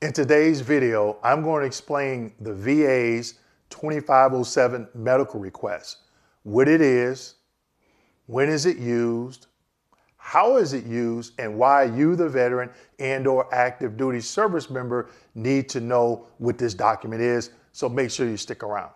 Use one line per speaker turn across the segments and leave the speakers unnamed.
In today's video, I'm going to explain the VA's 2507 medical request, what it is, when is it used, how is it used, and why you, the veteran and/or active duty service member, need to know what this document is. So make sure you stick around.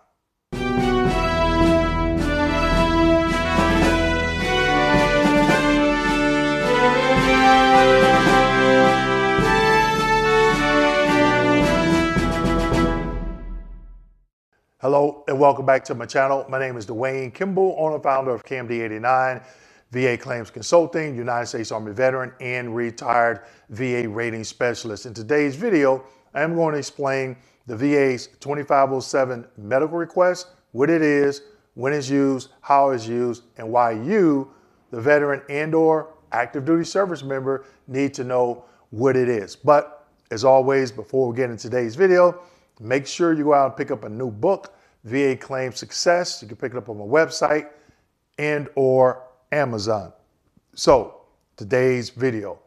Hello and welcome back to my channel. My name is Dwayne Kimball, owner and founder of CAMD89, VA Claims Consulting, United States Army veteran, and retired VA rating specialist. In today's video, I am going to explain the VA's 2507 medical request, what it is, when it's used, how it's used, and why you, the veteran and/or active duty service member, need to know what it is. But as always, before we get into today's video, make sure you go out and pick up a new book, VA Claim Success. You can pick it up on my website and/or Amazon. So today's video,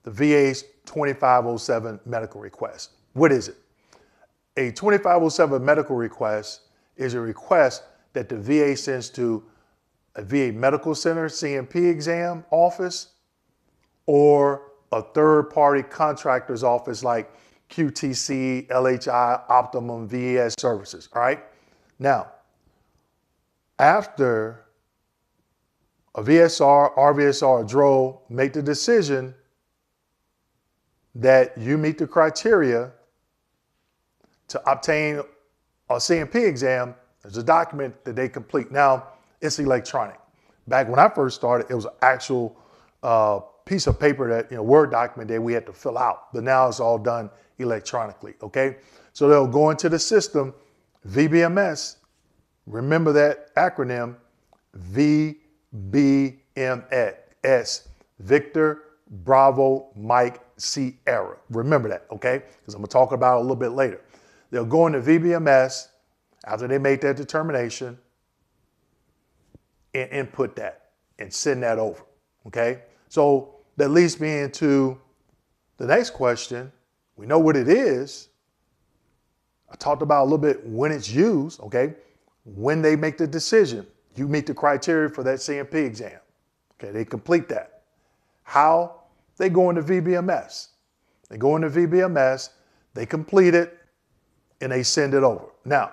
the VA's 2507 medical request. What is it? A 2507 medical request is a request that the VA sends to a VA medical center, CMP exam office, or a third-party contractor's office like QTC, LHI, Optimum, VES services, all right? Now, after a VSR, RVSR, or DRO make the decision that you meet the criteria to obtain a CMP exam, there's a document that they complete. Now, it's electronic. Back when I first started, it was an actual piece of paper that, Word document that we had to fill out, but now it's all done electronically, okay? So they'll go into the system, VBMS, remember that acronym, VBMS, Victor, Bravo, Mike, Sierra. Remember that, okay? Because I'm gonna talk about it a little bit later. They'll go into VBMS after they make that determination and input that and send that over, okay? So that leads me into the next question. We know what it is. I talked about a little bit when it's used, okay? When they make the decision, you meet the criteria for that CMP exam. Okay, they complete that. How? They go into VBMS. They go into VBMS, they complete it, and they send it over. Now,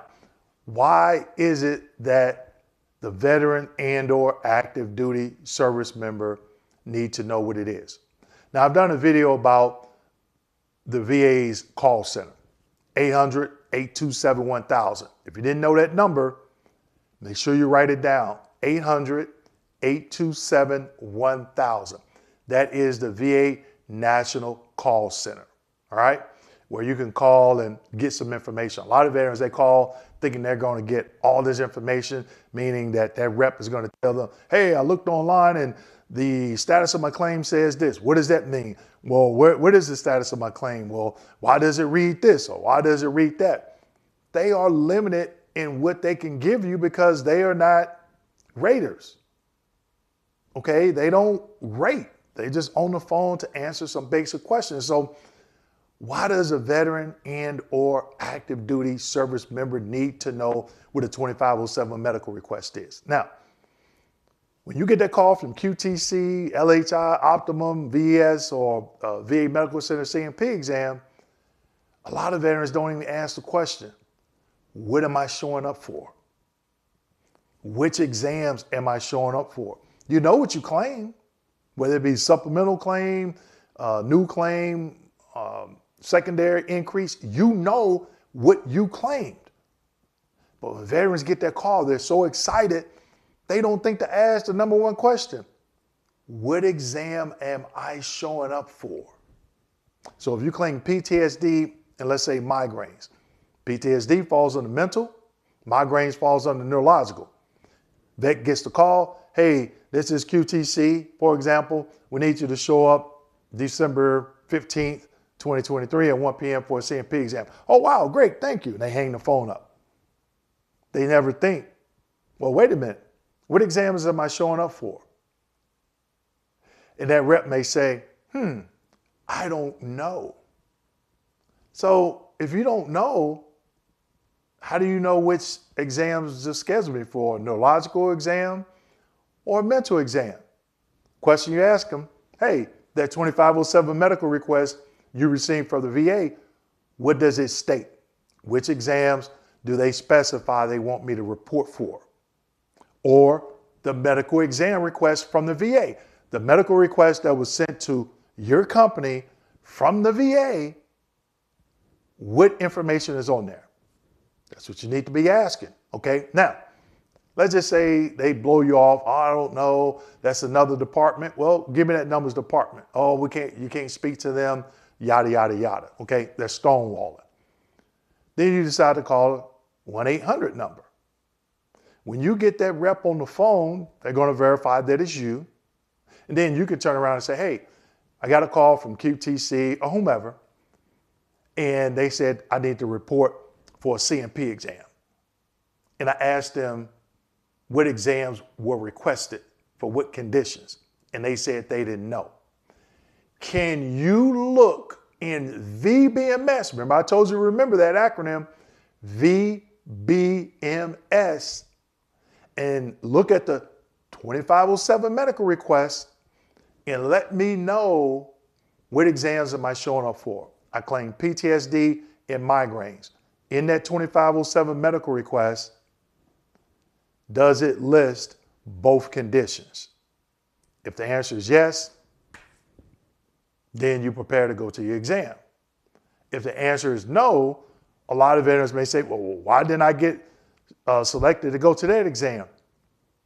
why is it that the veteran and/or active duty service member need to know what it is? Now, I've done a video about the VA's call center, 800-827-1000. If you didn't know that number, make sure you write it down, 800-827-1000. That is the VA National Call Center, all right? Where you can call and get some information. A lot of veterans, they call thinking they're going to get all this information, meaning that that rep is going to tell them, hey, I looked online and the status of my claim says this. What does that mean? Well, what is the status of my claim? Well, why does it read this or why does it read that? They are limited in what they can give you because they are not raters. Okay, they don't rate. They just on the phone to answer some basic questions. So why does a veteran and/or active duty service member need to know what a 2507 medical request is? Now, when you get that call from QTC, LHI, Optimum, VES, or VA Medical Center CMP exam, a lot of veterans don't even ask the question, what am I showing up for? Which exams am I showing up for? You know what you claim, whether it be supplemental claim, new claim, secondary increase, you know what you claimed. But when veterans get that call, they're so excited, they don't think to ask the number one question. What exam am I showing up for? So if you claim PTSD and let's say migraines, PTSD falls under mental, migraines falls under neurological. Vet gets the call, hey, this is QTC, for example, we need you to show up December 15th, 2023 at 1 p.m. for a CMP exam. Oh, wow, great, thank you. And they hang the phone up. They never think, well, wait a minute. What exams am I showing up for? And that rep may say, I don't know. So if you don't know, how do you know which exams to schedule me for? A neurological exam or a mental exam? Question you ask them, hey, that 2507 medical request you received from the VA, what does it state? Which exams do they specify they want me to report for? Or the medical exam request from the VA. The medical request that was sent to your company from the VA, what information is on there? That's what you need to be asking, okay? Now, let's just say they blow you off. Oh, I don't know, that's another department. Well, give me that numbers department. Oh, you can't speak to them, yada, yada, yada, okay? They're stonewalling. Then you decide to call a 1-800 number. When you get that rep on the phone, they're gonna verify that it's you. And then you can turn around and say, hey, I got a call from QTC or whomever, and they said I need to report for a CMP exam. And I asked them what exams were requested for what conditions. And they said they didn't know. Can you look in VBMS? Remember, I told you to remember that acronym, VBMS, and look at the 2507 medical request and let me know what exams am I showing up for. I claim PTSD and migraines. In that 2507 medical request, does it list both conditions? If the answer is yes, then you prepare to go to your exam. If the answer is no, a lot of veterans may say, well, why didn't I get selected to go to that exam?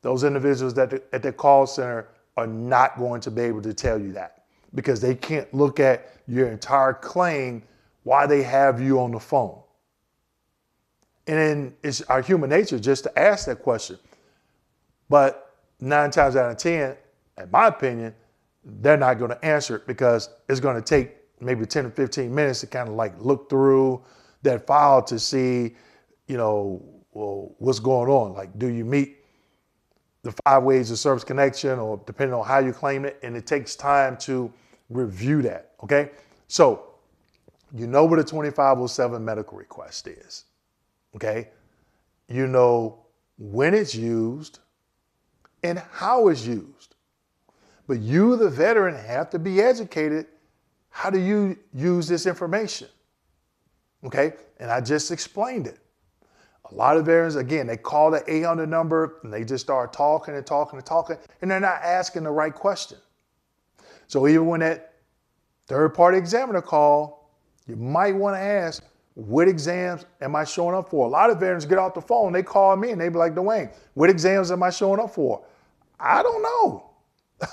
Those individuals at the call center are not going to be able to tell you that because they can't look at your entire claim while they have you on the phone. And then it's our human nature just to ask that question. But 9 times out of 10, in my opinion, they're not going to answer it because it's going to take maybe 10 or 15 minutes to kind of like look through that file to see, well, what's going on. Like, do you meet the 5 ways of service connection, or depending on how you claim it, and it takes time to review that, okay? So you know what a 2507 medical request is, okay? You know when it's used and how it's used. But you, the veteran, have to be educated. How do you use this information? Okay, and I just explained it. A lot of veterans, again, they call the 800 number and they just start talking and talking and talking, and they're not asking the right question. So even when that third-party examiner call, you might want to ask, what exams am I showing up for? A lot of veterans get off the phone, they call me and they be like, Dwayne, what exams am I showing up for? I don't know.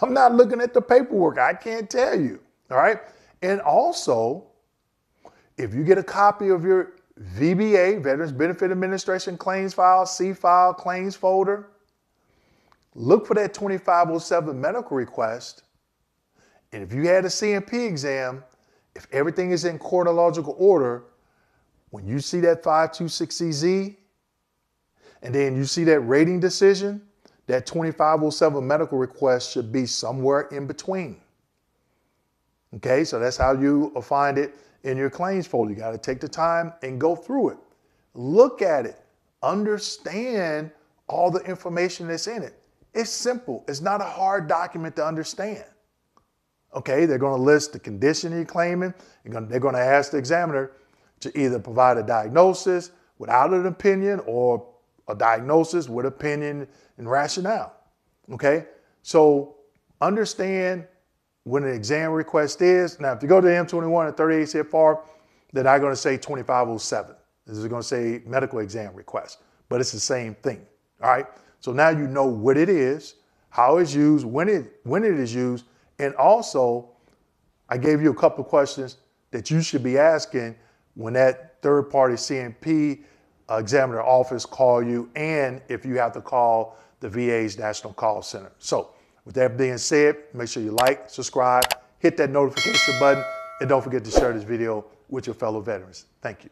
I'm not looking at the paperwork. I can't tell you, all right? And also, if you get a copy of your VBA, Veterans Benefit Administration Claims File, C-File, Claims Folder, look for that 2507 medical request. And if you had a CMP exam, if everything is in chronological order, when you see that 526CZ, and then you see that rating decision, that 2507 medical request should be somewhere in between. Okay, so that's how you will find it in your claims folder. You got to take the time and go through it. Look at it. Understand all the information that's in it. It's simple. It's not a hard document to understand. Okay, they're going to list the condition you're claiming. They're going to ask the examiner to either provide a diagnosis without an opinion or a diagnosis with opinion and rationale. Okay, so understand when an exam request is. Now, if you go to the M21 and 38 CFR, then I'm going to say 2507. This is going to say medical exam request, but it's the same thing. All right. So now you know what it is, how it's used, when it is used, and also I gave you a couple of questions that you should be asking when that third-party CMP examiner office call you, and if you have to call the VA's National Call Center. So with that being said, make sure you like, subscribe, hit that notification button, and don't forget to share this video with your fellow veterans. Thank you.